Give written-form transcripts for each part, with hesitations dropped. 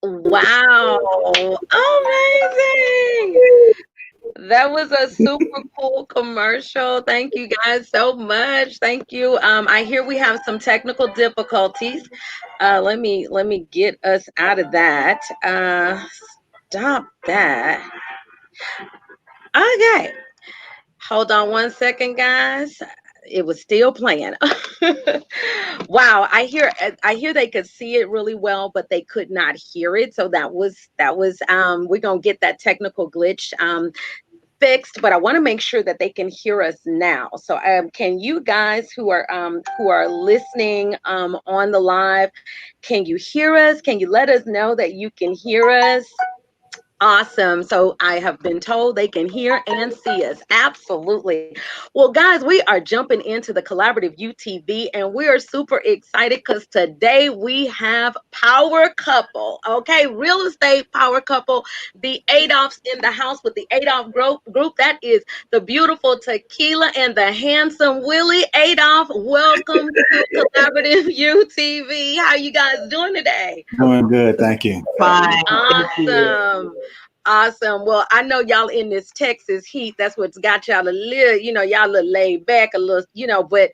Wow. Amazing. That was a super cool commercial. Thank you guys so much. Thank you. I hear we have some technical difficulties. Let me get us out of that. Stop that. Okay. Hold on one second, guys. It was still playing. Wow, I hear they could see it really well, but they could not hear it. So that was we're gonna get that technical glitch fixed, but I want to make sure that they can hear us now. So can you guys who are listening on the live, can you hear us? Can you let us know that you can hear us? Awesome. So I have been told they can hear and see us. Absolutely. Well, guys, we are jumping into the Collaborative UTV and we are super excited because today we have Power Couple. Okay, Real Estate Power Couple, the Adolphs in the house with the Adolph group. That is the beautiful Tikila and the handsome Willie Adolph. Welcome to Collaborative UTV. How you guys doing today? Doing good, thank you. Fine, thank you. Awesome. Awesome. Well, I know y'all in this Texas heat. That's what's got y'all a little, y'all a little laid back a little, but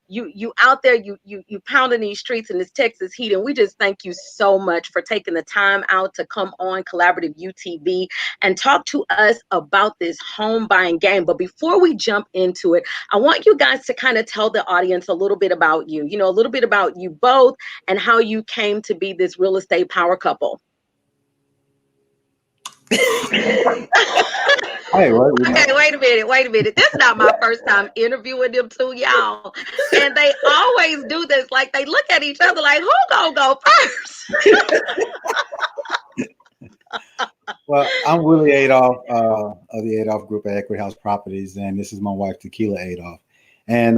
you out there, you pounding these streets in this Texas heat. And we just thank you so much for taking the time out to come on Collaborative UTV and talk to us about this home buying game. But before we jump into it, I want you guys to kind of tell the audience a little bit about you, a little bit about you both and how you came to be this real estate power couple. Hey, well, Okay, wait a minute. This is not my first time interviewing them two y'all. And they always do this. Like they look at each other like, who gonna go first? well, I'm Willie Adolph of the Adolph Group at Equity House Properties, and this is my wife Tikila Adolph. And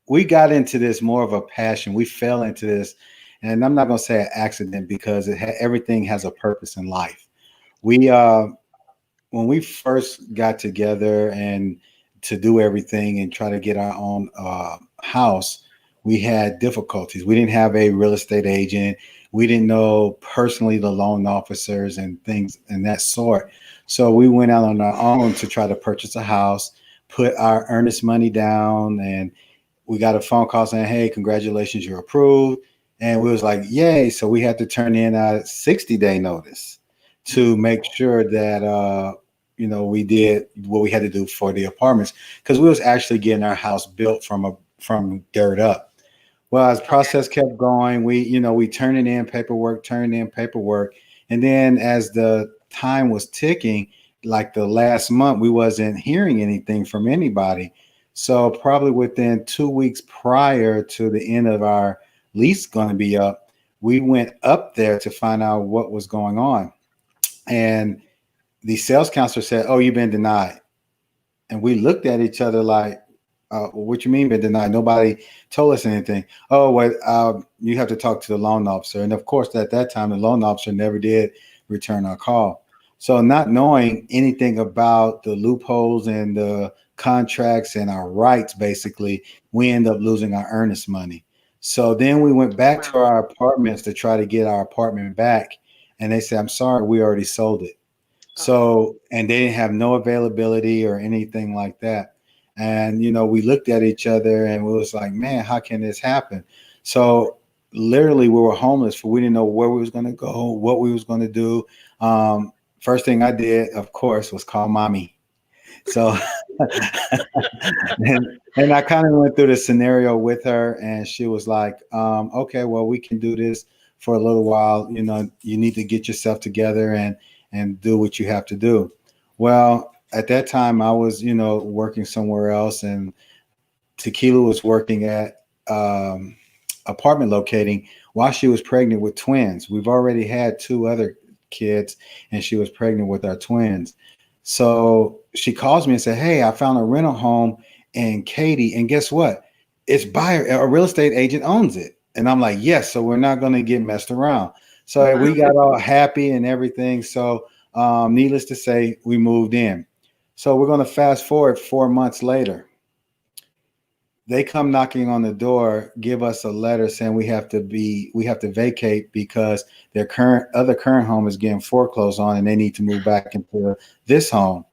we got into this more of a passion. We fell into this, and I'm not going to say an accident because everything has a purpose in life. We when we first got together and to do everything and try to get our own house, we had difficulties. We didn't have a real estate agent. We didn't know personally the loan officers and things and that sort. So we went out on our own to try to purchase a house, put our earnest money down, and we got a phone call saying, "Hey, congratulations, you're approved." And we was like, "Yay!" So we had to turn in a 60-day notice to make sure that we did what we had to do for the apartments because we was actually getting our house built from dirt up. Well, as process kept going, we turning in paperwork, and then as the time was ticking, like the last month, we wasn't hearing anything from anybody. So probably within 2 weeks prior to the end of our lease going to be up, we went up there to find out what was going on. And the sales counselor said, "Oh, you've been denied." And we looked at each other like, "What you mean been denied? Nobody told us anything." "Oh, well, you have to talk to the loan officer." And of course, at that time, the loan officer never did return our call. So not knowing anything about the loopholes and the contracts and our rights, basically, we end up losing our earnest money. So then we went back to Wow. our apartments to try to get our apartment back. And they said, "I'm sorry, we already sold it." So, and they didn't have no availability or anything like that. And, we looked at each other and we was like, "Man, how can this happen?" So literally we were homeless for, we didn't know where we was going to go, what we was going to do. First thing I did, of course, was call mommy. So, and I kind of went through the scenario with her and she was like, "Okay, well, we can do this for a little while. You need to get yourself together and do what you have to do." Well, at that time I was, working somewhere else, and Tequila was working at apartment locating while she was pregnant with twins. We've already had two other kids and she was pregnant with our twins. So she calls me and said, "Hey, I found a rental home in Katy, and guess what? It's buyer, a real estate agent owns it." And I'm like, "Yes, so we're not going to get messed around." So we got all happy and everything. So needless to say, we moved in. So we're going to fast forward 4 months later. they come knocking on the door, give us a letter saying we have to vacate because their current home is getting foreclosed on and they need to move back into this home.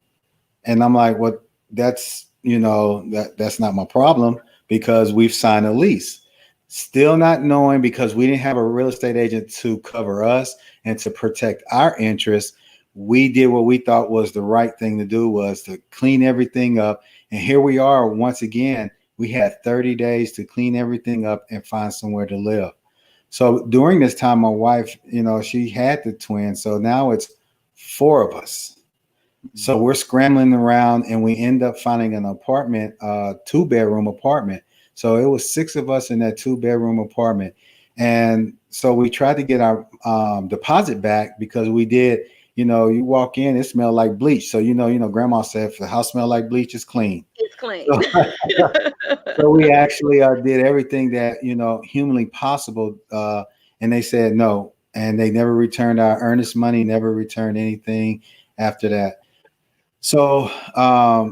And I'm like, well, that's not my problem because we've signed a lease. Still not knowing, because we didn't have a real estate agent to cover us and to protect our interests. We did what we thought was the right thing to do, was to clean everything up. And here we are once again. We had 30 days to clean everything up and find somewhere to live. So during this time, my wife, she had the twins. So now it's 4 of us. So we're scrambling around and we end up finding an apartment, 2-bedroom apartment. So it was 6 of us in that 2-bedroom apartment. And so we tried to get our deposit back because we did, you walk in, it smelled like bleach. So, grandma said, if the house smelled like bleach, it's clean. It's clean. So we actually did everything that, humanly possible. And they said no. And they never returned our earnest money, never returned anything after that. So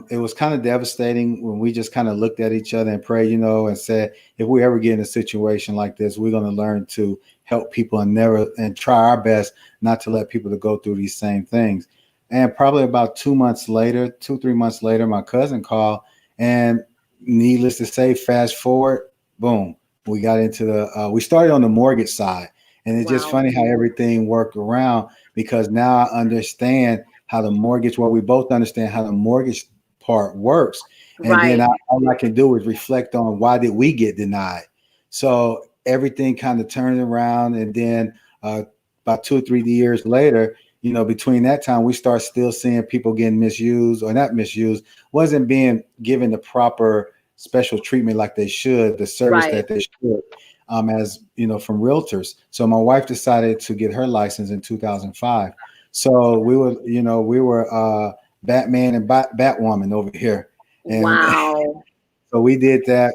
it was kind of devastating when we just kind of looked at each other and prayed, and said, if we ever get in a situation like this, we're going to learn to help people and try our best not to let people to go through these same things. And probably about 2 months later, 2-3 months later, my cousin called, and needless to say, fast forward, boom, we got into we started on the mortgage side. And it's just funny how everything worked around, because now I understand how the mortgage, we both understand how the mortgage part works. And then all I can do is reflect on, why did we get denied? So everything kind of turned around. And then about 2 or 3 years later, between that time, we start still seeing people getting misused, or not misused, wasn't being given the proper special treatment like they should, the service that they should, as from realtors. So my wife decided to get her license in 2005. So we were Batman and Batwoman over here. And wow. So we did that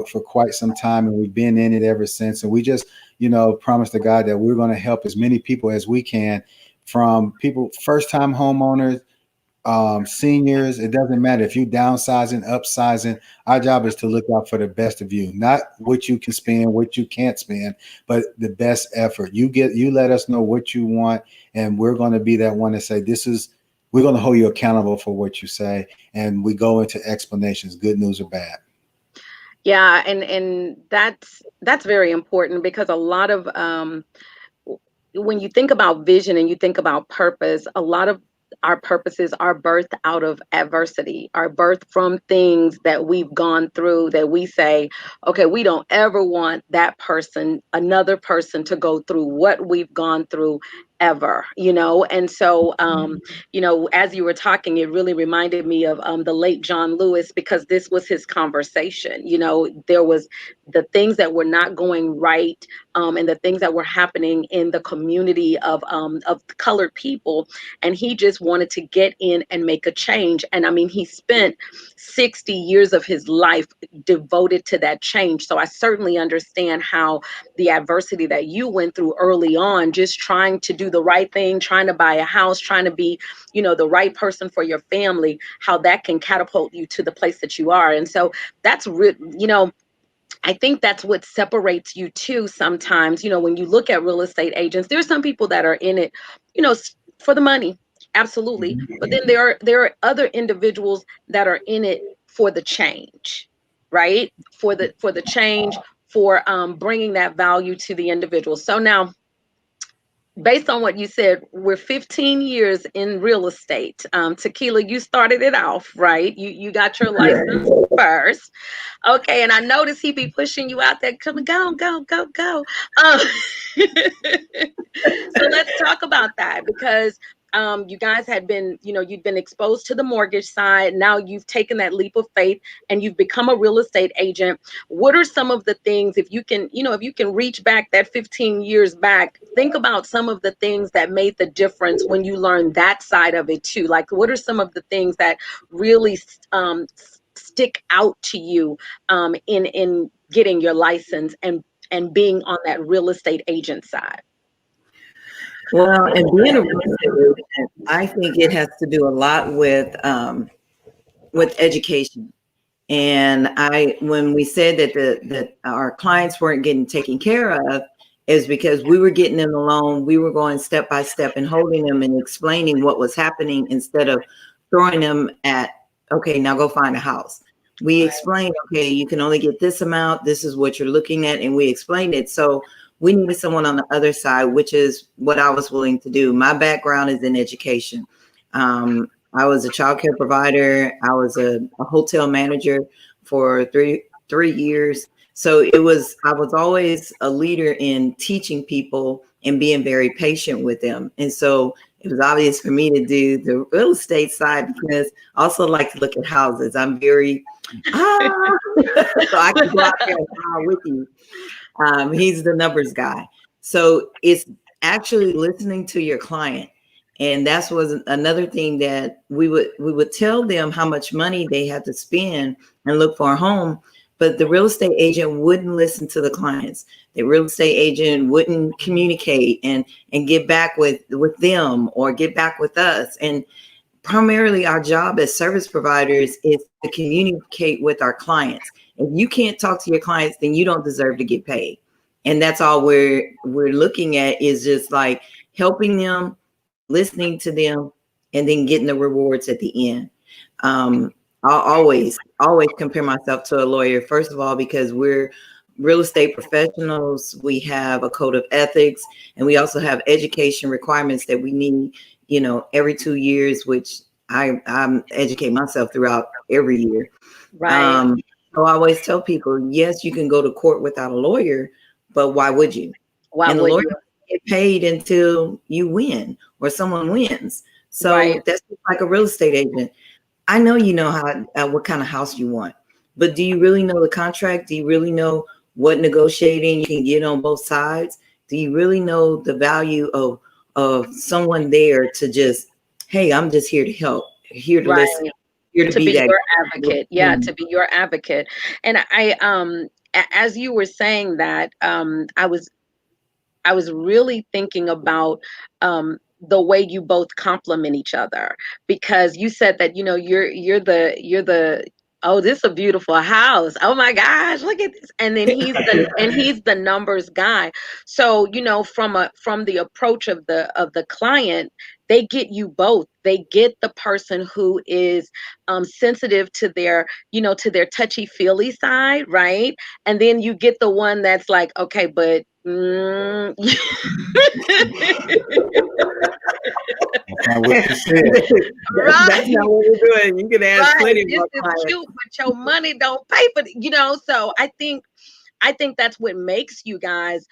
for quite some time, and we've been in it ever since. And we just, promised to God that we're going to help as many people as we can, from people, first-time homeowners, seniors. It doesn't matter if you downsizing, upsizing. Our job is to look out for the best of you, not what you can spend, what you can't spend, but the best effort. You let us know what you want, and we're going to be that one to say, we're going to hold you accountable for what you say. And we go into explanations, good news or bad. Yeah. And that's very important, because a lot of, when you think about vision and you think about purpose, a lot of our purposes are birthed out of adversity, are birthed from things that we've gone through, that we say, okay, we don't ever want another person to go through what we've gone through ever, And so, as you were talking, it really reminded me of the late John Lewis, because this was his conversation. There was the things that were not going right, and the things that were happening in the community of colored people. And he just wanted to get in and make a change. And I mean, he spent 60 years of his life devoted to that change. So I certainly understand how the adversity that you went through early on, just trying to do the right thing, trying to buy a house, trying to be, the right person for your family, how that can catapult you to the place that you are. And so that's I think that's what separates you too. Sometimes, when you look at real estate agents, there's some people that are in it, for the money. Absolutely. But then there are other individuals that are in it for the change, right? For the change, for bringing that value to the individual. So now, based on what you said, we're 15 years in real estate. Tikila, you started it off, right? You got your license first. Okay, and I noticed he be pushing you out there. Come on, go. So let's talk about that, because you guys had been, you've been exposed to the mortgage side. Now you've taken that leap of faith and you've become a real estate agent. What are some of the things, if you can reach back that 15 years back, think about some of the things that made the difference when you learned that side of it too? Like, what are some of the things that really stick out to you in getting your license and being on that real estate agent side? Well, and being a real estate agent, I think it has to do a lot with education. And when we said that our clients weren't getting taken care of, is because we were getting them alone. We were going step by step and holding them and explaining what was happening instead of throwing them at, okay, now go find a house. We explained, okay, you can only get this amount. This is what you're looking at. And we explained it. So we needed someone on the other side, which is what I was willing to do. My background is in education. I was a childcare provider. I was a hotel manager for three years. So I was always a leader in teaching people and being very patient with them. And so it was obvious for me to do the real estate side because I also like to look at houses. I'm very, so I can go out there and with you. He's the numbers guy. So it's actually listening to your client. And that was another thing that we would tell them how much money they had to spend and look for a home. But the real estate agent wouldn't listen to the clients. The real estate agent wouldn't communicate and get back with them or get back with us. And primarily our job as service providers is to communicate with our clients. If you can't talk to your clients, then you don't deserve to get paid. And that's all we're looking at, is just like helping them, listening to them, and then getting the rewards at the end. I'll always compare myself to a lawyer, first of all, because we're real estate professionals. We have a code of ethics, and we also have education requirements that we need, every 2 years, which I educate myself throughout every year. Right. So I always tell people, yes, you can go to court without a lawyer, but why would you? Why and would the lawyer you? Get paid until you win or someone wins. So Right. that's just like a real estate agent. I know you know what kind of house you want, but do you really know the contract? Do you really know what negotiating you can get on both sides? Do you really know the value of someone there to just, hey, I'm just here to help, here to Right. listen, here to To be be that. your advocate. Yeah, to be your advocate. And as you were saying that, I was really thinking about the way you both complement each other, because you said that you're the, oh, this is a beautiful house, oh my gosh, look at this, and then he's the numbers guy. So from the approach of the client, they get you both. They get the person who is sensitive to their to their touchy feely side, right? And then you get the one that's like, okay, but That's not what you said. That's not what we're doing. You can ask plenty This more is clients. cute, but your money don't pay for so I think that's what makes you guys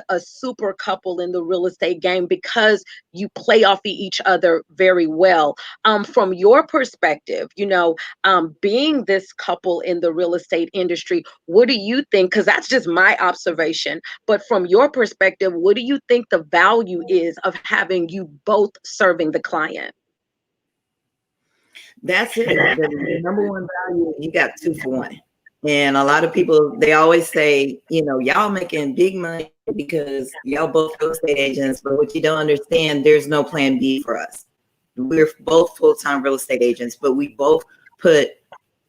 a super couple in the real estate game, because you play off of each other very well. From your perspective, being this couple in the real estate industry, what do you think? Because that's just my observation. But from your perspective, what do you think the value is of having you both serving the client? That's it. The number one value, you got 2 for 1. And a lot of people, they always say, y'all making big money because y'all both real estate agents, but what you don't understand, there's no plan B for us. We're both full-time real estate agents, but we both put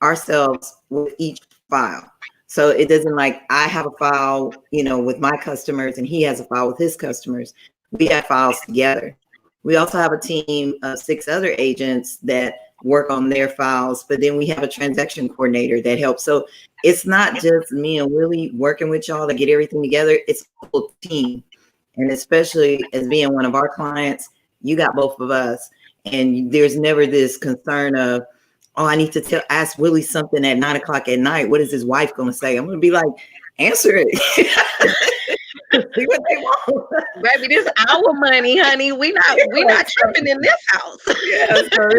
ourselves with each file. So it doesn't like I have a file, with my customers and he has a file with his customers. We have files together. We also have a team of 6 other agents that work on their files, but then we have a transaction coordinator that helps. So it's not just me and Willie working with y'all to get everything together. It's a whole team. And especially as being one of our clients, you got both of us. And there's never this concern of, oh, I need to ask Willie something at 9 o'clock at night. What is his wife going to say? I'm going to be like, answer it. See what they want. Baby, this our money, honey. We not tripping in this house. Yeah, so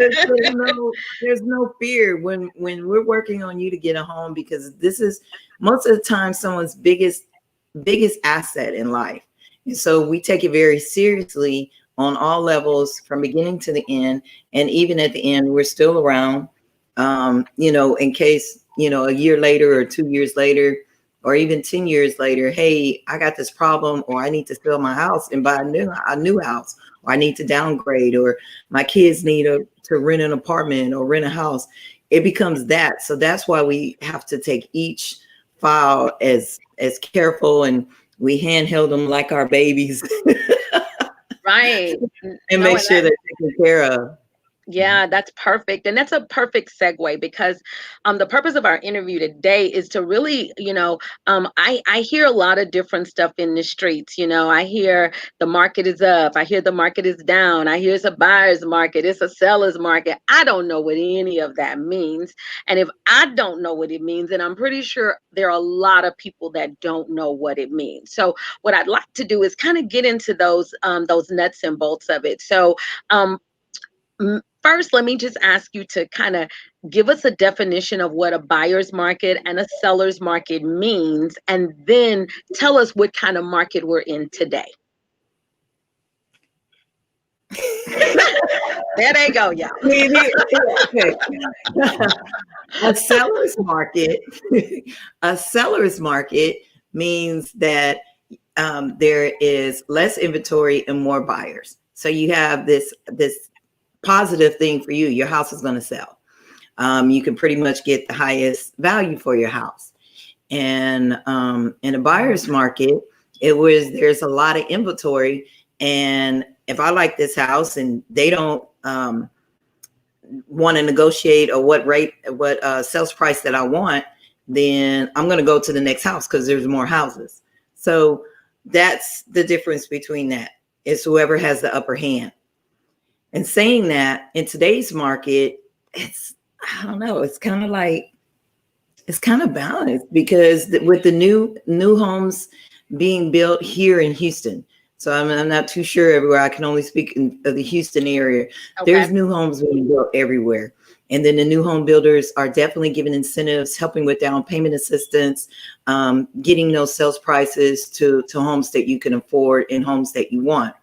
there's no fear when we're working on you to get a home, because this is most of the time someone's biggest asset in life. And so we take it very seriously on all levels from beginning to the end. And even at the end, we're still around, in case, a year later or 2 years later, or even 10 years later, hey, I got this problem, or I need to sell my house and buy a new house, or I need to downgrade, or my kids need to rent an apartment or rent a house. it becomes that. So that's why we have to take each file as careful, and we handheld them like our babies. Right. And No, make and sure they're taken care of. yeah, that's perfect. And that's a perfect segue because the purpose of our interview today is to really, I hear a lot of different stuff in the streets. I hear the market is up. I hear the market is down. I hear it's a buyer's market. It's a seller's market. I don't know what any of that means. And if I don't know what it means, then I'm pretty sure there are a lot of people that don't know what it means. So what I'd like to do is kind of get into those nuts and bolts of it. So, first, let me just ask you to kind of give us a definition of what a buyer's market and a seller's market means, and then tell us what kind of market we're in today. There they go, y'all. A seller's market, a seller's market means that there is less inventory and more buyers. So you have this positive thing for you. Your house is going to sell. You can pretty much get the highest value for your house. And in a buyer's market, there's a lot of inventory. And if I like this house and they don't want to negotiate or what sales price that I want, then I'm going to go to the next house because there's more houses. So that's the difference between that. It's whoever has the upper hand. And saying that, in today's market, I don't know, it's kind of balanced because with the new homes being built here in Houston. So I'm not too sure everywhere. I can only speak of the Houston area. Okay. There's new homes being built everywhere. And then the new home builders are definitely giving incentives, helping with down payment assistance, getting those sales prices to homes that you can afford and homes that you want.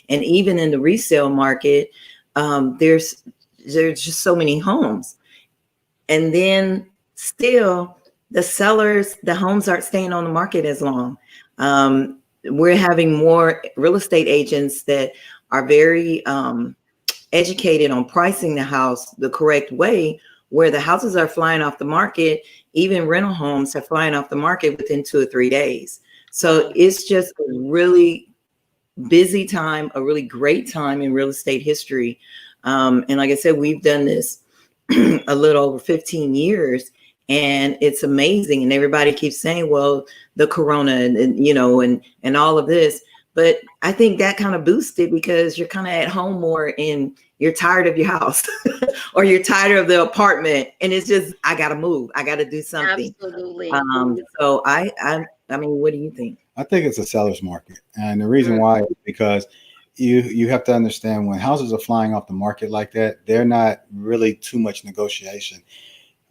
And even in the resale market, there's just so many homes. And then still the homes aren't staying on the market as long. We're having more real estate agents that are very educated on pricing the house the correct way, where the houses are flying off the market. Even rental homes are flying off the market within 2 or 3 days. So it's just a really busy time, a really great time in real estate history. And like I said, we've done this a little over 15 years, and it's amazing. And everybody keeps saying, well, the Corona and all of this. But I think that kind of boosted because you're kind of at home more and you're tired of your house or you're tired of the apartment. And it's just, I got to move. I got to do something. Absolutely. So I mean, what do you think? I think it's a seller's market. And the reason why is because you have to understand when houses are flying off the market like that, they're not really too much negotiation.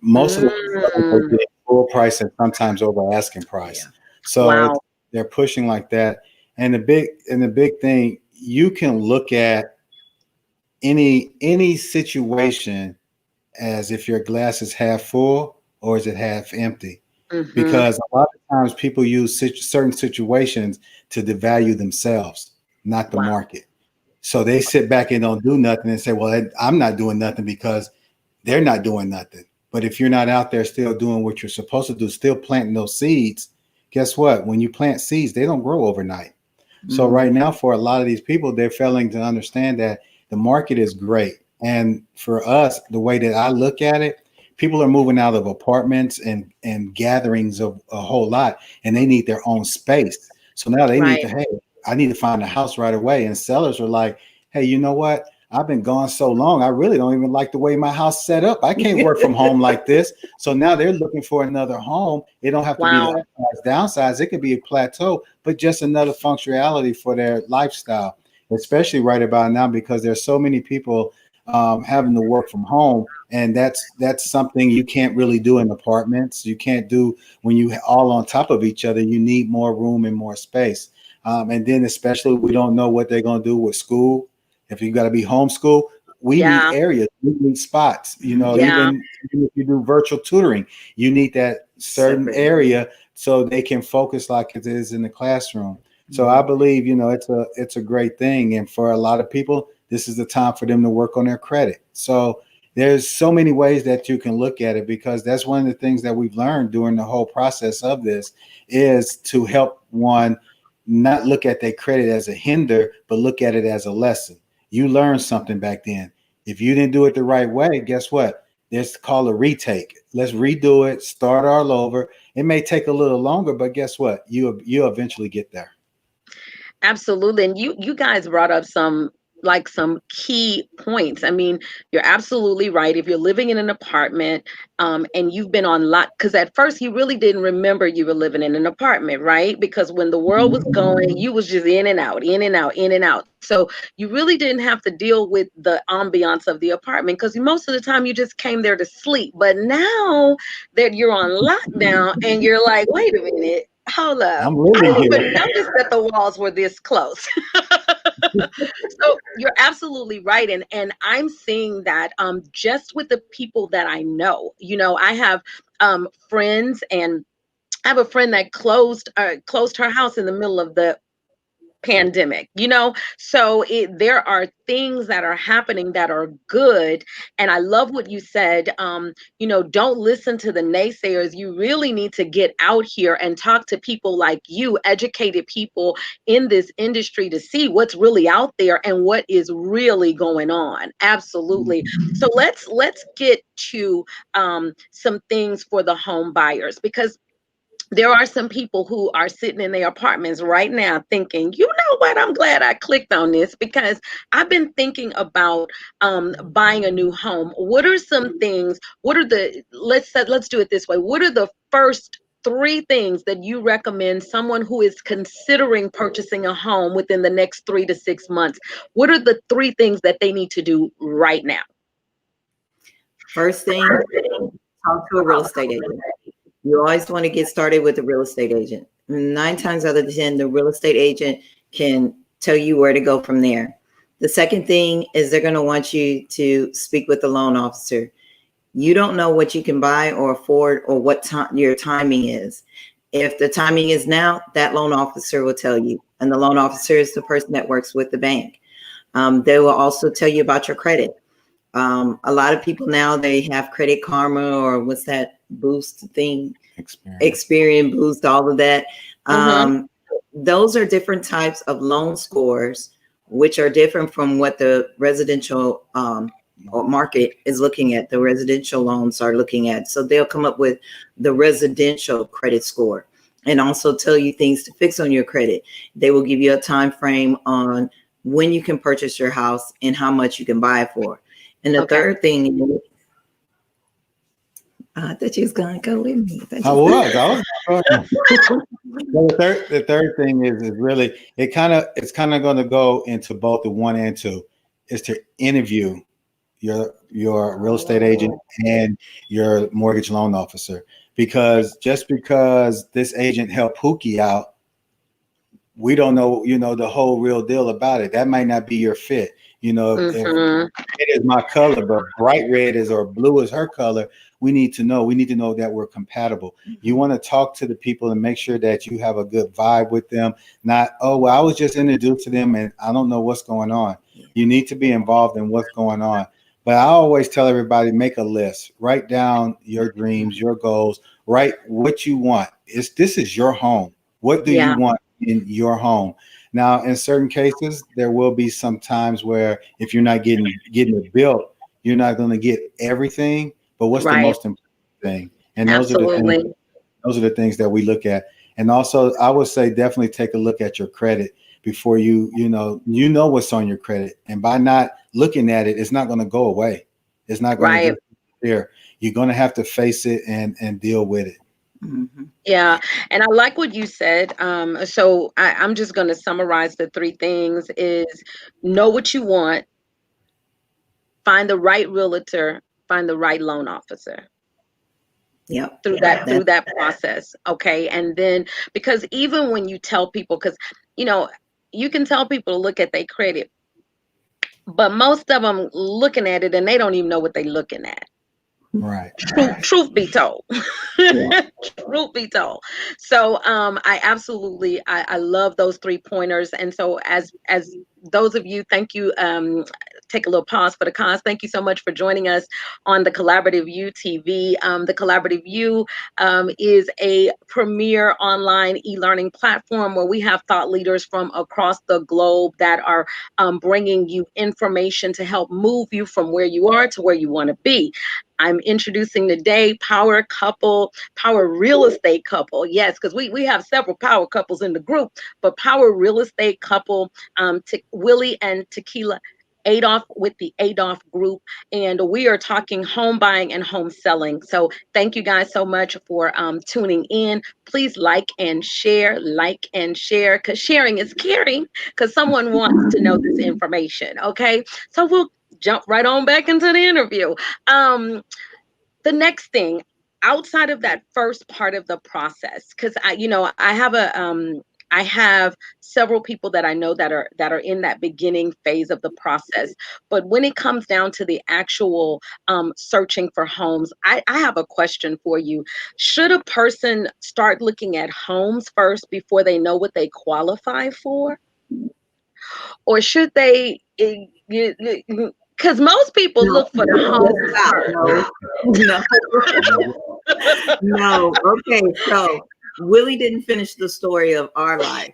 Most of the are full price and sometimes over asking price. Yeah. So they're pushing like that. And the big thing, you can look at any situation as if your glass is half full or is it half empty. Mm-hmm. Because a lot of times people use certain situations to devalue themselves, not the market. So they sit back and don't do nothing and say, well, I'm not doing nothing because they're not doing nothing. But if you're not out there still doing what you're supposed to do, still planting those seeds, guess what? When you plant seeds, they don't grow overnight. Mm-hmm. So right now, for a lot of these people, they're failing to understand that the market is great. And for us, the way that I look at it, people are moving out of apartments and gatherings of a whole lot, and they need their own space. So now they need to, hey, I need to find a house right away. And sellers are like, hey, you know what? I've been gone so long. I really don't even like the way my house set up. I can't work from home like this. So now they're looking for another home. It don't have to be the downsize. It could be a plateau, but just another functionality for their lifestyle, especially right about now, because there's so many people having to work from home. And that's something you can't really do in apartments. You can't do when you all on top of each other. You need more room and more space. And then especially we don't know what they're going to do with school. If you got to be homeschool, we need areas, we need spots, even if you do virtual tutoring, you need that certain area so they can focus like it is in the classroom. Mm-hmm. So I believe, it's a great thing. And for a lot of people, this is the time for them to work on their credit. So There's so many ways that you can look at it, because that's one of the things that we've learned during the whole process of this, is to help one not look at their credit as a hinder, but look at it as a lesson. You learned something back then. If you didn't do it the right way, guess what? Let's call a retake. Let's redo it, start all over. It may take a little longer, but guess what? You eventually get there. Absolutely. And you guys brought up some key points. I mean, you're absolutely right. If you're living in an apartment, and you've been on lot, because at first you really didn't remember you were living in an apartment, right? Because when the world was going, you was just in and out, in and out, in and out. So you really didn't have to deal with the ambiance of the apartment, because most of the time you just came there to sleep. But now that you're on lockdown and you're like, wait a minute, hold up. I'm I living didn't even here. notice that the walls were this close. So you're absolutely right. And I'm seeing that just with the people that I know. I have friends, and I have a friend that closed her house in the middle of the pandemic. So there are things that are happening that are good. And I love what you said. Don't listen to the naysayers. You really need to get out here and talk to people like you, educated people in this industry, to see what's really out there and what is really going on. Absolutely. So let's get to some things for the home buyers, because there are some people who are sitting in their apartments right now thinking, you know what, I'm glad I clicked on this, because I've been thinking about buying a new home. What are some things, let's do it this way. What are the first three things that you recommend someone who is considering purchasing a home within the next 3 to 6 months? What are the three things that they need to do right now? First thing, talk to a real estate agent. You always want to get started with a real estate agent. 9 times out of 10, the real estate agent can tell you where to go from there. The second thing is they're going to want you to speak with the loan officer. You don't know what you can buy or afford, or what time your timing is. If the timing is now, that loan officer will tell you. And the loan officer is the person that works with the bank. They will also tell you about your credit. A lot of people now, they have Credit Karma, or what's that boost thing? Experian Boost, all of that. Those are different types of loan scores, which are different from what the residential market is looking at. The residential loans are looking at. So they'll come up with the residential credit score, and also tell you things to fix on your credit. They will give you a time frame on when you can purchase your house and how much you can buy it for. And the third thing is, I thought you was going to go with me. I was. The third thing is really, it's kind of going to go into both the 1 and 2, is to interview your real estate agent and your mortgage loan officer, because just because this agent helped Pookie out, we don't know, the whole real deal about it. That might not be your fit. If it is my color, but bright red is, or blue is her color, we need to know that we're compatible. You want to talk to the people and make sure that you have a good vibe with them. Not, oh, well, I was just introduced to them and I don't know what's going on. You need to be involved in what's going on. But I always tell everybody, make a list, write down your dreams, your goals, write what you want. This is your home. What do you want in your home? Now, in certain cases, there will be some times where if you're not getting it built, you're not going to get everything. But what's the most important thing? And those are the things that we look at. And also, I would say definitely take a look at your credit before you know what's on your credit. And by not looking at it, it's not going to go away. It's not going to disappear. You're going to have to face it and deal with it. Yeah. And I like what you said. So I'm just going to summarize the three things: is know what you want, find the right realtor, find the right loan officer. Through that process. Okay. And then, because even when you tell people, because, you can tell people to look at their credit, but most of them looking at it and they don't even know what they're looking at. Right. Truth be told. Truth be told. So I absolutely I love those 3 pointers. And so as those of you, thank you take a little pause for the cause. Thank you so much for joining us on the CollabortiveU TV. The CollabortiveU is a premier online e-learning platform where we have thought leaders from across the globe that are bringing you information to help move you from where you are to where you want to be. I'm introducing today Power Couple, Power Real Estate Couple. Yes, because we have several power couples in the group, but Power Real Estate Couple, Willie and Tikila Adolph with the Adolph Group, and we are talking home buying and home selling. So thank you guys so much for tuning in. Please like and share, because sharing is caring, because someone wants to know this information. Okay, so we'll jump right on back into the interview. The next thing, outside of that first part of the process, because I have several people that I know that are in that beginning phase of the process. But when it comes down to the actual searching for homes, I have a question for you. Should a person start looking at homes first before they know what they qualify for? Or should they, because most people look for the home first. No. Okay, so Willie didn't finish the story of our life.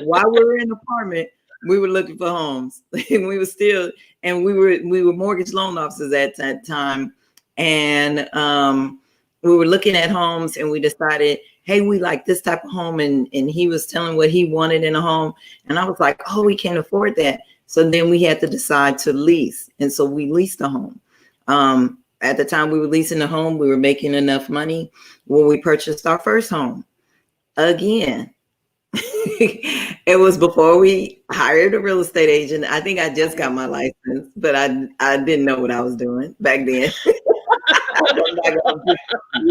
While we were in the apartment, we were looking for homes. And we were mortgage loan officers at that time. And we were looking at homes, and we decided, hey, we like this type of home. And he was telling what he wanted in a home. And I was like, oh, we can't afford that. So then we had to decide to lease. And so we leased a home. At the time we were leasing the home, we were making enough money when we purchased our first home. Again, it was before we hired a real estate agent. I think I just got my license, but I didn't know what I was doing back then.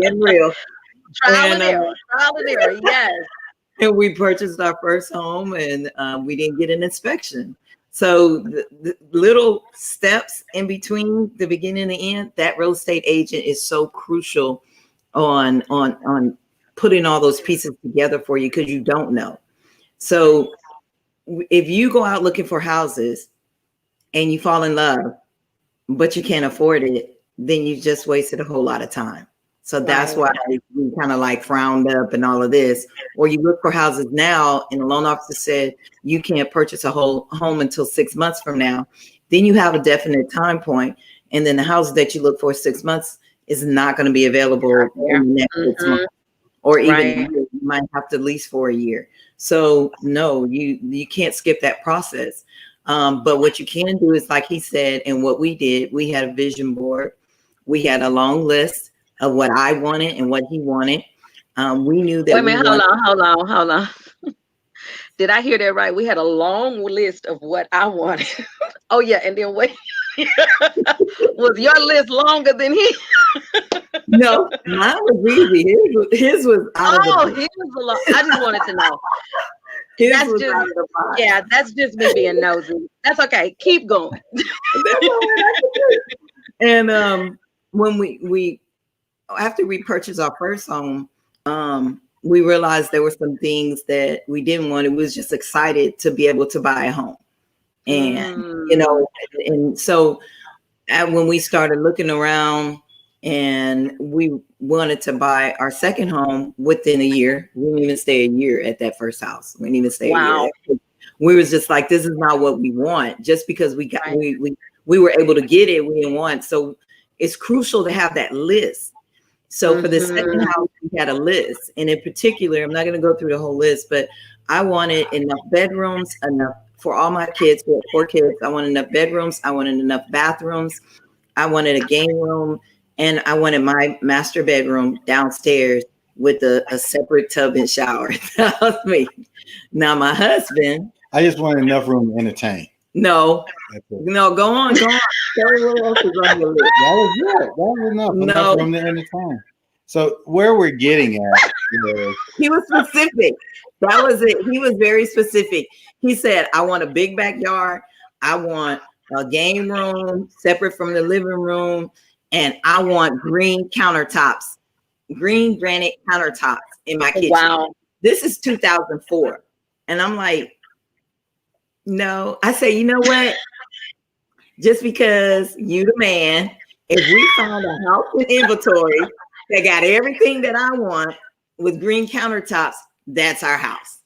Being real. Trial and error, yes. And we purchased our first home, and we didn't get an inspection. So the little steps in between the beginning and the end, that real estate agent is so crucial on putting all those pieces together for you, because you don't know. So if you go out looking for houses and you fall in love, but you can't afford it, then you just wasted a whole lot of time. So that's why we kind of like frowned up and all of this. Or you look for houses now, and the loan officer said you can't purchase a whole home until 6 months from now. Then you have a definite time point, and then the house that you look for 6 months is not going to be available in the next 6 months, or even you might have to lease for a year. So no, you can't skip that process. But what you can do is, like he said, and what we did, we had a vision board. We had a long list of what I wanted and what he wanted. We knew that. Wait a minute, hold on. Did I hear that right? We had a long list of what I wanted. Oh yeah, and then wait. Was your list longer than his? No, mine was easy. His was out of the box. His was a lot. I just wanted to know. That's just me being nosy. That's okay. Keep going. And when we after we purchased our first home, we realized there were some things that we didn't want. We was just excited to be able to buy a home. And, and so when we started looking around and we wanted to buy our second home within a year, we didn't even stay a year at that first house. We didn't even stay a year. We was just like, this is not what we want. Just because we got, we were able to get it, we didn't want. So it's crucial to have that list. So for the second house, we had a list. And in particular, I'm not going to go through the whole list, but I wanted enough bedrooms, enough for all my kids. We had 4 kids. I wanted enough bedrooms. I wanted enough bathrooms. I wanted a game room. And I wanted my master bedroom downstairs with a separate tub and shower. That was me. Now, my husband. I just wanted enough room to entertain. No, go on. Tell me what else is on your list. That was good. That was enough. Enough room to entertain. So where we're getting at is, he was specific. That was it. He was very specific. He said, I want a big backyard. I want a game room separate from the living room. And I want green countertops, green granite countertops in my kitchen. Wow. This is 2004. And I'm like, No, I say, you know what? Just because you the man, if we find a house with inventory that got everything that I want with green countertops, that's our house.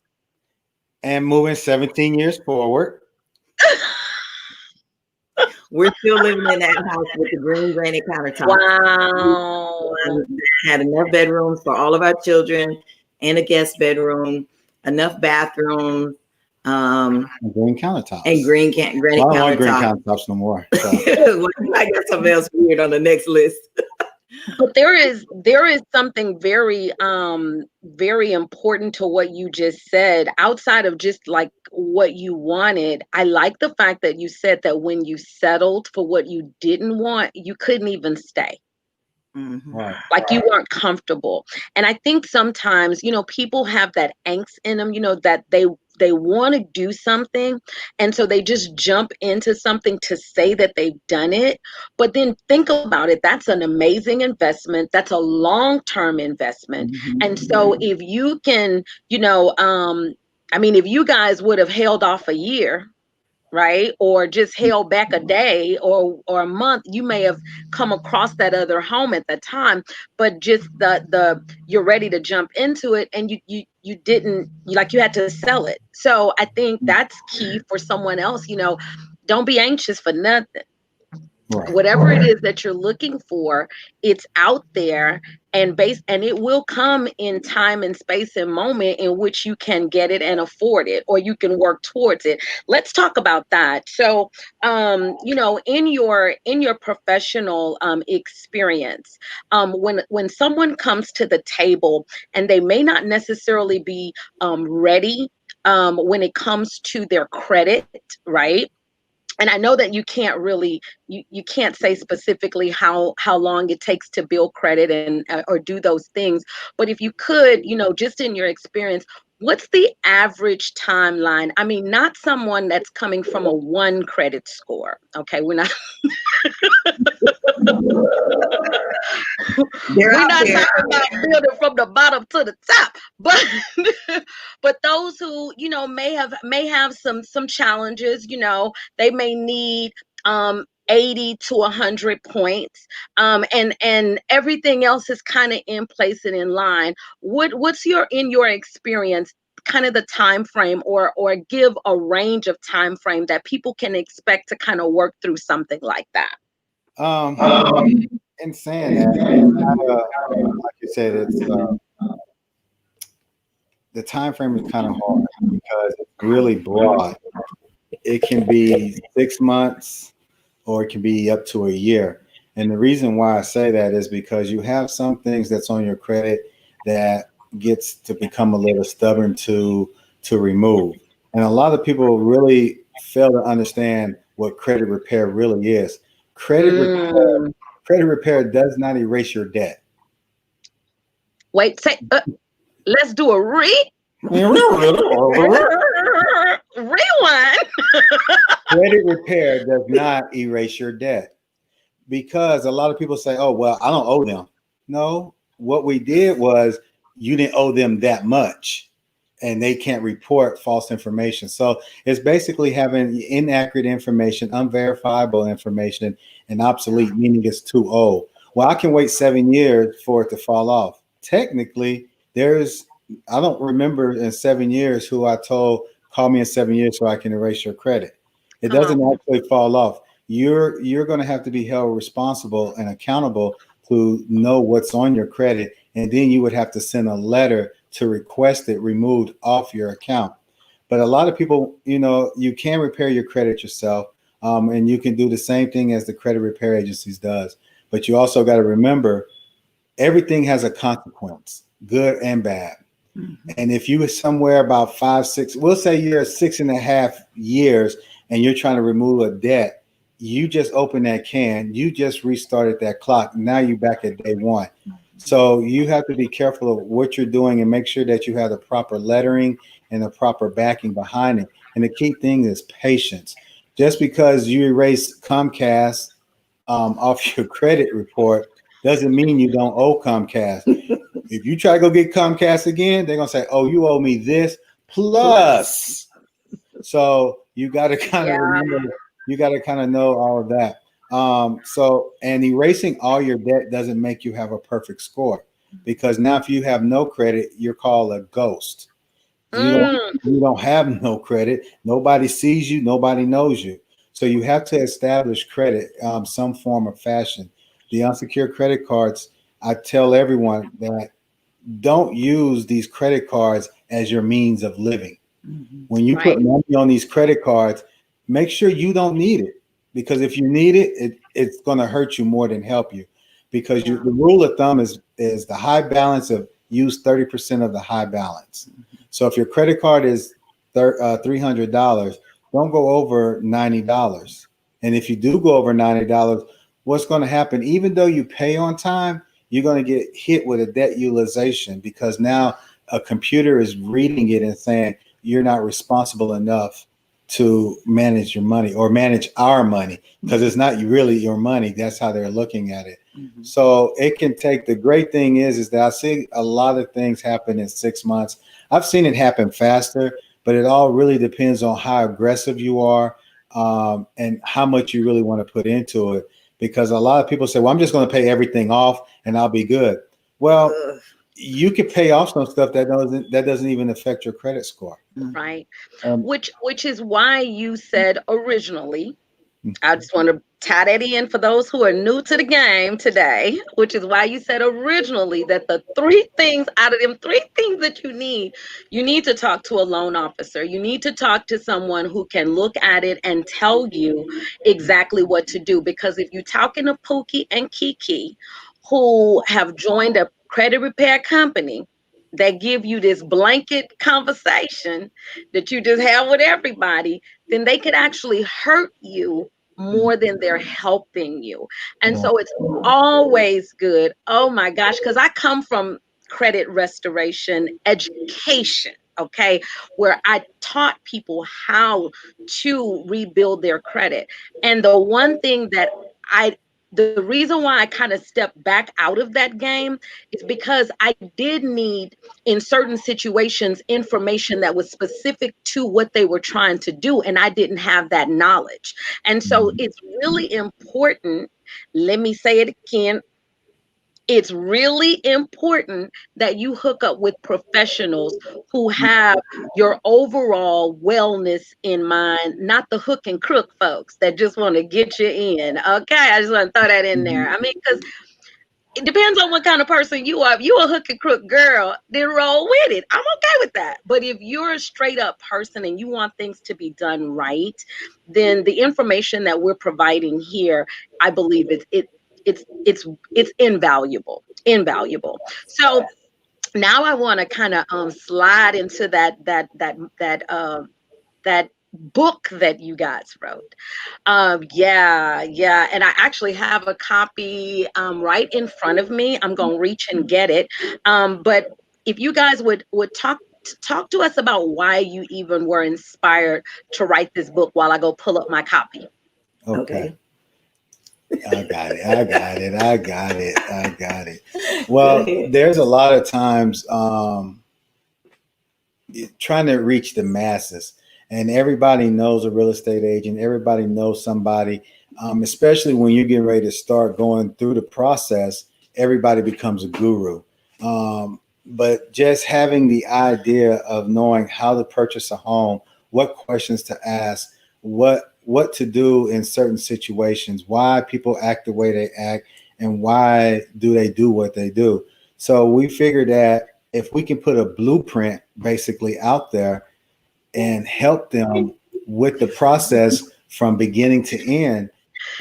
And moving 17 years forward. We're still living in that house with the green granite countertops. Wow. Had enough bedrooms for all of our children and a guest bedroom, enough bathrooms. Green countertops. And granite I don't want green countertops no more. So. I got something else weird on the next list. But there is something very very important to what you just said, outside of just like what you wanted. I like the fact that you said that when you settled for what you didn't want, you couldn't even stay. Mm-hmm. Right. Like you weren't comfortable. And I think sometimes, people have that angst in them, that they want to do something, and so they just jump into something to say that they've done it. But then think about it, that's an amazing investment, that's a long-term investment. Mm-hmm. And so if you can, if you guys would have held off a year, right, or just held back a day or a month, you may have come across that other home at the time. But just the you're ready to jump into it, and you didn't, like, you had to sell it. So I think that's key for someone else. Don't be anxious for nothing. Right. Whatever it is that you're looking for, it's out there, and it will come in time and space and moment in which you can get it and afford it, or you can work towards it. Let's talk about that. So, in your professional experience, when someone comes to the table and they may not necessarily be ready when it comes to their credit, right? And I know that you can't really, you can't say specifically how long it takes to build credit and or do those things. But if you could, just in your experience, what's the average timeline? I mean, not someone that's coming from a 1 credit score. Okay, we're not. We're not talking about building from the bottom to the top, but but those who may have some challenges. They may need 80 to 100 points, and everything else is kind of in place and in line. What's in your experience, kind of the time frame, or give a range of time frame that people can expect to kind of work through something like that? In saying that, like you said, it's the time frame is kind of hard because it's really broad. It can be 6 months, or it can be up to a year. And the reason why I say that is because you have some things that's on your credit that gets to become a little stubborn to remove. And a lot of people really fail to understand what credit repair really is. Credit repair does not erase your debt. Wait, let's do a rewind. Credit repair does not erase your debt, because a lot of people say, "Oh, well, I don't owe them." No, what we did was you didn't owe them that much, and they can't report false information. So it's basically having inaccurate information, unverifiable information, and obsolete, meaning it's too old. Well, I can wait 7 years for it to fall off. Technically, I don't remember in 7 years who I told, call me in 7 years so I can erase your credit. It doesn't actually fall off. You're going to have to be held responsible and accountable to know what's on your credit, and then you would have to send a letter to request it removed off your account. But a lot of people, you can repair your credit yourself, and you can do the same thing as the credit repair agencies does. But you also got to remember, everything has a consequence, good and bad. Mm-hmm. And if you were somewhere about 5, 6, we'll say you're 6.5 years and you're trying to remove a debt, you just open that can, you just restarted that clock. Now you're back at day one. So you have to be careful of what you're doing and make sure that you have the proper lettering and the proper backing behind it. And the key thing is patience. Just because you erase Comcast off your credit report doesn't mean you don't owe Comcast. If you try to go get Comcast again, they're going to say, "Oh, you owe me this plus." So You got to kind of Yeah. remember, you got to kind of know all of that. So, and erasing all your debt doesn't make you have a perfect score, because now if you have no credit, you're called a ghost. Mm, You don't have no credit. Nobody sees you. Nobody knows you. So you have to establish credit, some form of fashion. The unsecured credit cards, I tell everyone that don't use these credit cards as your means of living. Mhm. When you put right. money on these credit cards, make sure you don't need it, because if you need it, it's going to hurt you more than help you. Because Yeah. the rule of thumb is the high balance of use 30% of the high balance. So if your credit card is $300, don't go over $90. And if you do go over $90, what's going to happen? Even though you pay on time, you're going to get hit with a debt utilization, because now a computer is reading it and saying you're not responsible enough to manage your money or manage our money, because it's not really your money. That's how they're looking at it. Mhm. So it can take, the great thing is that I see a lot of things happen in 6 months. I've seen it happen faster, but it all really depends on how aggressive you are, and how much you really want to put into it. Because a lot of people say, well, I'm just going to pay everything off and I'll be good. Well, Ugh. you could pay off some stuff that doesn't even affect your credit score. Mhm. Right. Um, Which is why you said originally, I just want to tie that in for those who are new to the game today, which is why you said originally that the three things out of them three things that you need to talk to a loan officer. You need to talk to someone who can look at it and tell you exactly what to do. Because if you're talking to Pookie and Kiki, who have joined a credit repair company that give you this blanket conversation that you just have with everybody, then they could actually hurt you more than they're helping you. And yeah. so it's always good. Oh my gosh, because I come from credit restoration education, okay, where I taught people how to rebuild their credit. And the one thing that I the reason why I kind of stepped back out of that game is because I did need, in certain situations, information that was specific to what they were trying to do, and I didn't have that knowledge. And so Mhm. it's really important, let me say it again, it's really important that you hook up with professionals who have your overall wellness in mind, not the hook and crook folks that just want to get you in. Okay, I just want to throw that in there. Mhm. I mean, because it depends on what kind of person you are. If you a hook and crook girl, then roll with it. I'm okay with that. But if you're a straight up person and you want things to be done right, then the information that we're providing here, I believe it's invaluable. Invaluable. So now I want to kind of slide into that book that you guys wrote. Yeah, yeah. And I actually have a copy right in front of me. I'm gonna reach and get it. But if you guys would talk to us about why you even were inspired to write this book while I go pull up my copy. Okay. Okay. I got it. I got it. I got it. I got it. Go Well, ahead. there's a lot of times, trying to reach the masses, and everybody knows a real estate agent. Everybody knows somebody, especially when you're getting ready to start going through the process. Everybody becomes a guru. But just having the idea of knowing how to purchase a home, what questions to ask, what to do in certain situations, why people act the way they act, and why do they do what they do. So we figured that if we can put a blueprint basically out there and help them with the process from beginning to end,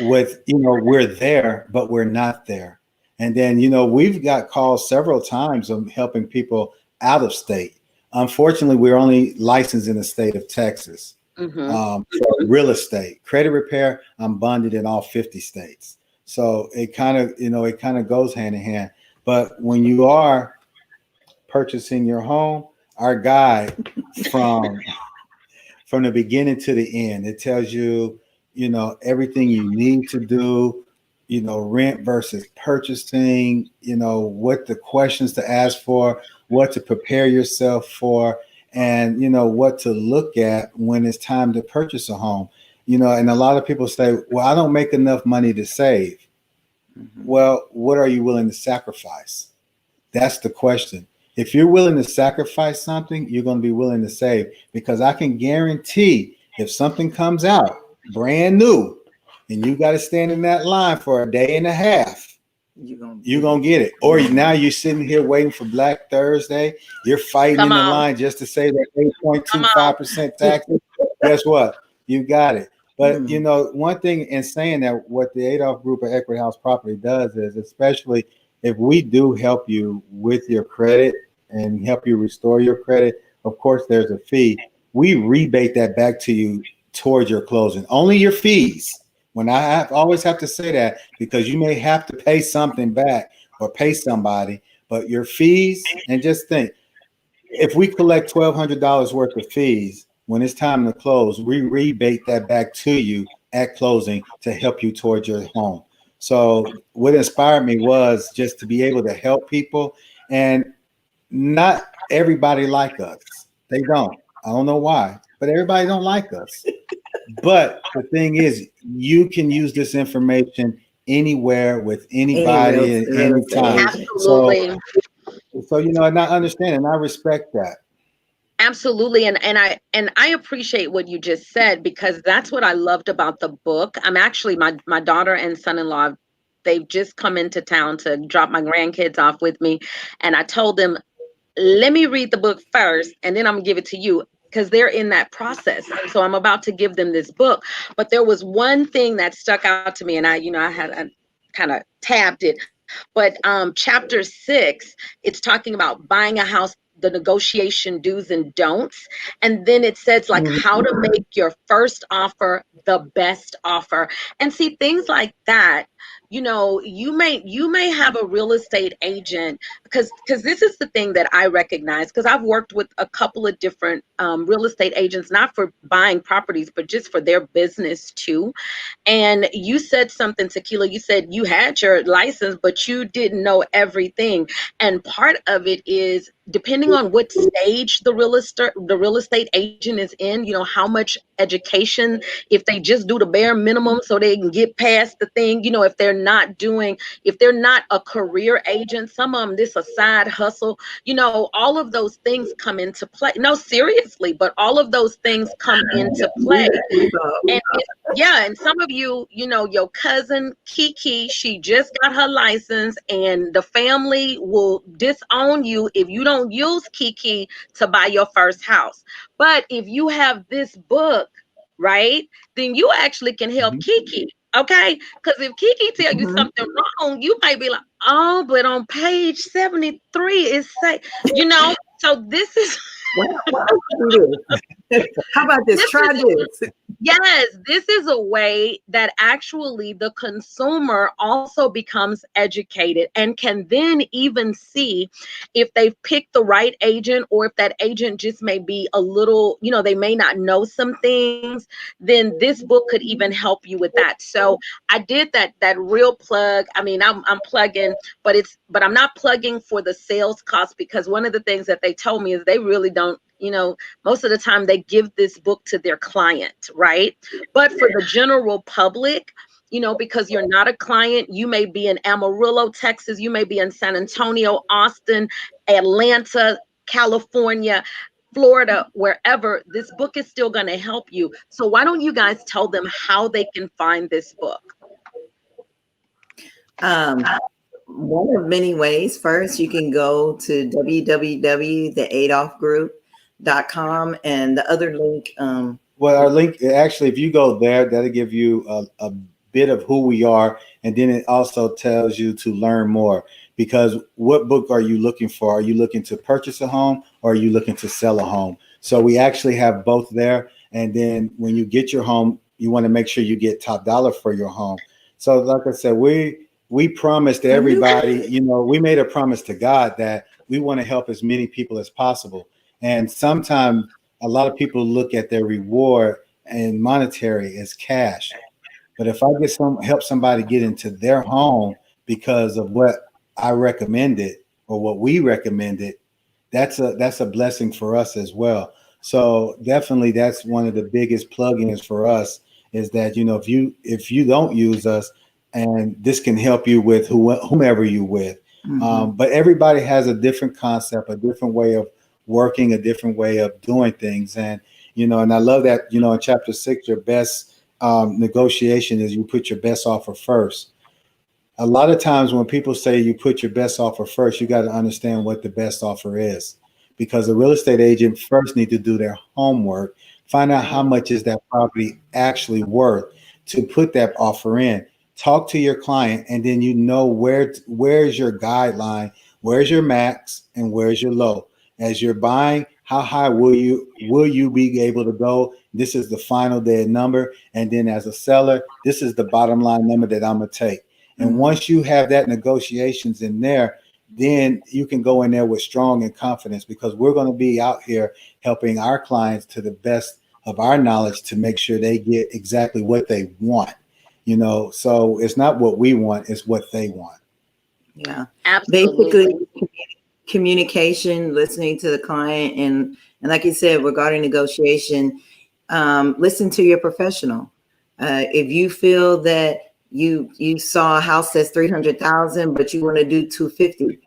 with, we're there but we're not there. And then, we've got calls several times of helping people out of state. Unfortunately, we're only licensed in the state of Texas. Mm-hmm. For real estate, credit repair, I'm bonded in all 50 states. So it kind of goes hand in hand. But when you are purchasing your home, our guide from from the beginning to the end, it tells you, everything you need to do, rent versus purchasing, what the questions to ask for, what to prepare yourself for. and what to look at when it's time to purchase a home. And a lot of people say, well, I don't make enough money to save. Mhm. Well, what are you willing to sacrifice? That's the question. If you're willing to sacrifice something, you're going to be willing to save, because I can guarantee if something comes out brand new and you got to stand in that line for a day and a half, you're going to get it. Or now you're sitting here waiting for Black Thursday. You're fighting Come in the on. line just to save that Come on. 8.25% taxes. Guess what? You got it. But, Mhm. one thing in saying that, what the Adolph Group of Equity House Property does is, especially if we do help you with your credit and help you restore your credit, of course, there's a fee. We rebate that back to you towards your closing. Only your fees. When always have to say that, because you may have to pay something back or pay somebody, but your fees, and just think, if we collect $1,200 worth of fees, when it's time to close, we rebate that back to you at closing to help you towards your home. So what inspired me was just to be able to help people, and not everybody like us. They don't. I don't know why, but everybody don't like us. But the thing is, you can use this information anywhere with Any anybody at real any estate time. agent. So, Absolutely. and I understand and I respect that. Absolutely. And I appreciate what you just said, because that's what I loved about the book. I'm actually, my daughter and son-in-law, they've just come into town to drop my grandkids off with me, and I told them, let me read the book first and then I'm gonna give it to you, because they're in that process. And so I'm about to give them this book. But there was one thing that stuck out to me, and I kind of tabbed it. But chapter 6, it's talking about buying a house, the negotiation do's and don'ts. And then it says, like, how to make your first offer the best offer. And see, things like that, you may have a real estate agent, because this is the thing that I recognize, because I've worked with a couple of different real estate agents, not for buying properties, but just for their business too. And you said something, Tequila. You said you had your license, but you didn't know everything. And part of it is depending on what stage the real estate agent is in, how much education, if they just do the bare minimum so they can get past the thing, if they're not a career agent, some of them, this a side hustle, all of those things come into play. No, seriously, but all of those things come into play. And yeah, and some of you, your cousin Kiki, she just got her license, and the family will disown you if you don't use Kiki to buy your first house. But if you have this book, right, then you actually can help Mhm. Kiki. Okay, because if Kiki tell you something wrong, you might be like, oh, but on page 73 it say, so this is Why don't you do this? How about this? this Try is this. Yes, this is a way that actually the consumer also becomes educated and can then even see if they've picked the right agent, or if that agent just may be a little, they may not know some things. Then this book could even help you with that. So I did that real plug. I mean, I'm plugging, but I'm not plugging for the sales cost, because one of the things that they told me is they really don't, most of the time they give this book to their client, right? But for the general public, because you're not a client, you may be in Amarillo, Texas, you may be in San Antonio, Austin, Atlanta, California, Florida, wherever, this book is still going to help you. So why don't you guys tell them how they can find this book? One of many ways. First, you can go to www.theadolphgroup.com, and the other link. Well, our link, actually, if you go there, that'll give you a bit of who we are. And then it also tells you to learn more. Because what book are you looking for? Are you looking to purchase a home, or are you looking to sell a home? So we actually have both there. And then when you get your home, you want to make sure you get top dollar for your home. So like I said, we promised everybody, we made a promise to God that we want to help as many people as possible. And sometimes a lot of people look at their reward and monetary as cash. But if I help somebody get into their home because of what I recommended or what we recommended, that's a blessing for us as well. So definitely that's one of the biggest plugins for us is that, if you don't use us, and this can help you with whomever you with. But everybody has a different concept, a different way of working, a different way of doing things. And I love that, in chapter 6, your best negotiation is you put your best offer first. A lot of times when people say you put your best offer first, you got to understand what the best offer is, because a real estate agent first need to do their homework, find out how much is that property actually worth to put that offer in. Talk to your client, and then where's your guideline, where's your max, and where's your low. As you're buying, how high will you be able to go? This is the final dead number, and then as a seller, this is the bottom line number that I'm gonna take. And once you have that negotiations in there, then you can go in there with strong and confidence, because we're going to be out here helping our clients to the best of our knowledge to make sure they get exactly what they want. So it's not what we want, it's what they want. Yeah, Absolutely. basically communication, listening to the client, and like you said, regarding negotiation, listen to your professional. If you feel that you saw a house that's 300,000, but you want to do 250,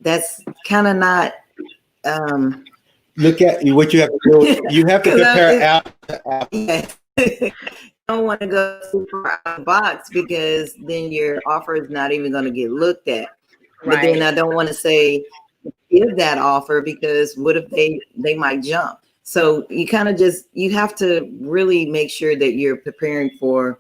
that's kind of not. Look at what you have to do. You have to compare apples to apples. Yes. You don't want to go too far out of the box, because then your offer is not even going to get looked at. But then I don't want to say give that offer, because what if they might jump? So you kind of you have to really make sure that you're preparing for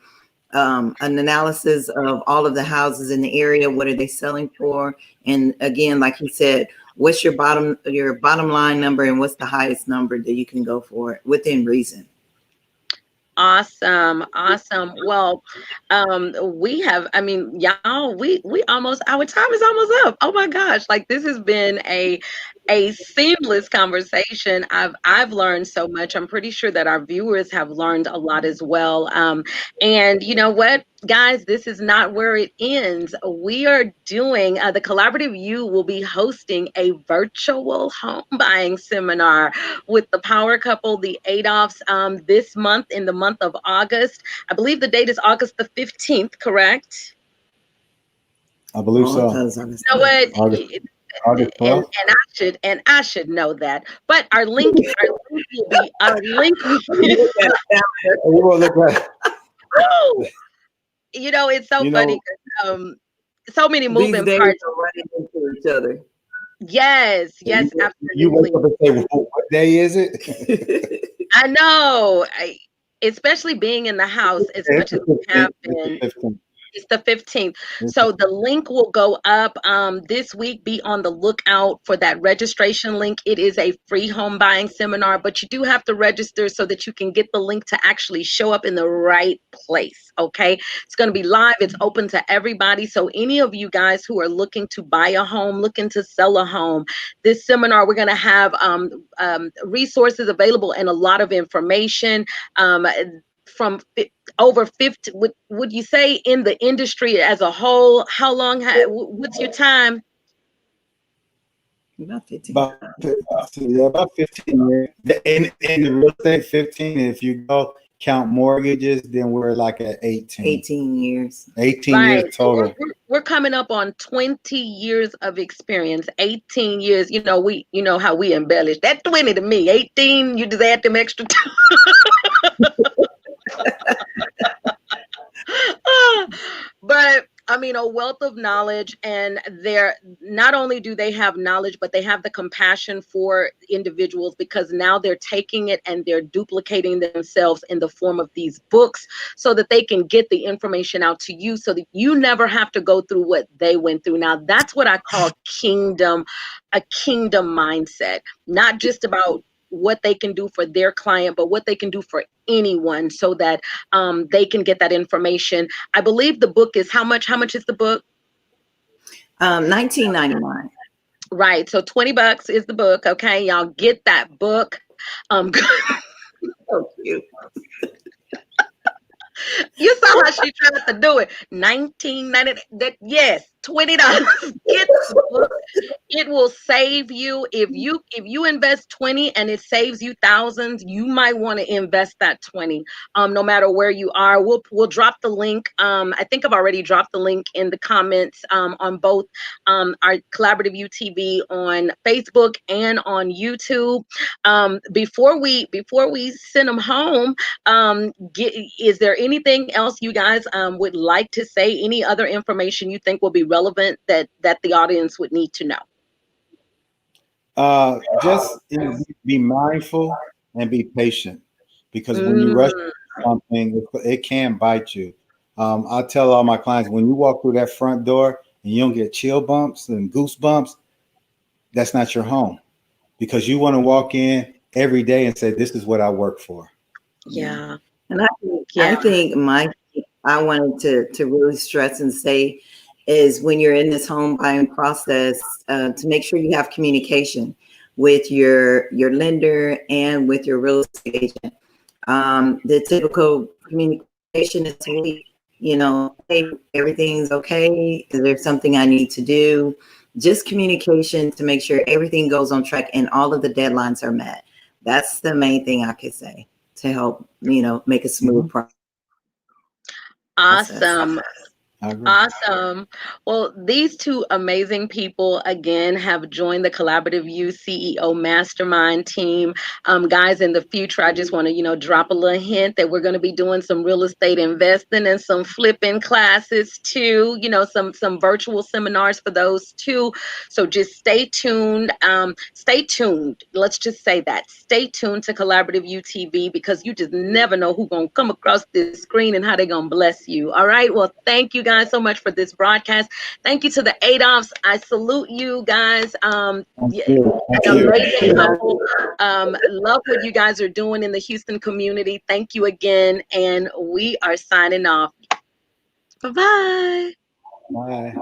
an analysis of all of the houses in the area. What are they selling for? And again, like you said, what's your bottom line number, and what's the highest number that you can go for within reason? Awesome. Well, y'all, we almost, our time is almost up. Oh my gosh. Like, this has been a seamless conversation. I've learned so much. I'm pretty sure that our viewers have learned a lot as well. And you know what, guys, this is not where it ends. We are doing the CollabortiveU will be hosting a virtual home buying seminar with the power couple, the Adolphs, this month, in the month of August. I believe the date is August the 15th, correct? I believe so. You know what? August 12th. And I should know that. But our link will be We will look at. It's so funny because so many moving These days parts are running into each other. Yes, absolutely. You wake up and say, well, what day is it? I know. Especially being in the house as much as we have been. It's the 15th. So the link will go up this week. Be on the lookout for that registration link. It is a free home buying seminar, but you do have to register so that you can get the link to actually show up in the right place. Okay. It's going to be live. It's open to everybody. So any of you guys who are looking to buy a home, looking to sell a home, this seminar, we're going to have resources available and a lot of information from over 50, would you say, in the industry as a whole? How long, what's your time? About 15. About 15 years. In the real estate, 15. If you go count mortgages, then we're like at 18. 18 years. 18 years total. We're coming up on 20 years of experience. 18 years. You know how we embellish. That 20 to me. 18, you just add them extra time. But I mean, a wealth of knowledge, and they're not only do they have knowledge, but they have the compassion for individuals, because now they're taking it and they're duplicating themselves in the form of these books so that they can get the information out to you so that you never have to go through what they went through. Now, that's what I call a kingdom mindset, not just about what they can do for their client, but what they can do for anyone so that they can get that information. I believe the book is how much is the book? $19.99. Right. So $20 is the book. Okay. Y'all get that book. So cute. You saw how she tried to do it. $19.99. Yes, $20. Get the book. It will save you if you invest 20 and it saves you thousands. You might want to invest that 20. No matter where you are, we'll drop the link. I think I've already dropped the link in the comments on both our CollabortiveU TV on Facebook and on YouTube. Before we send them home, is there anything else you guys would like to say? Any other information you think will be relevant that the audience would need to know? Just be mindful and be patient, because when you rush something, it can bite you. I tell all my clients, when you walk through that front door and you don't get chill bumps and goosebumps, that's not your home, because you want to walk in every day and say, this is what I work for. Yeah. And I think I wanted to really stress and say is when you're in this home buying process, to make sure you have communication with your lender and with your real estate agent. The typical communication is, hey, everything's okay. Is there something I need to do? Just communication to make sure everything goes on track and all of the deadlines are met. That's the main thing I could say to help, make a smooth process. Awesome. Awesome. Well, these two amazing people again have joined the CollabortiveU CEO Mastermind team. Guys, in the future, I just want to, drop a little hint that we're going to be doing some real estate investing and some flipping classes too. Some virtual seminars for those too. So just stay tuned. Stay tuned. Let's just say that. Stay tuned to CollabortiveU TV, because you just never know who's going to come across this screen and how they're going to bless you. All right. Well, thank you guys so much for this broadcast. Thank you to the Adolphs. I salute you guys. Amazing couple. Love what you guys are doing in the Houston community. Thank you again. And we are signing off. Bye-bye. Bye.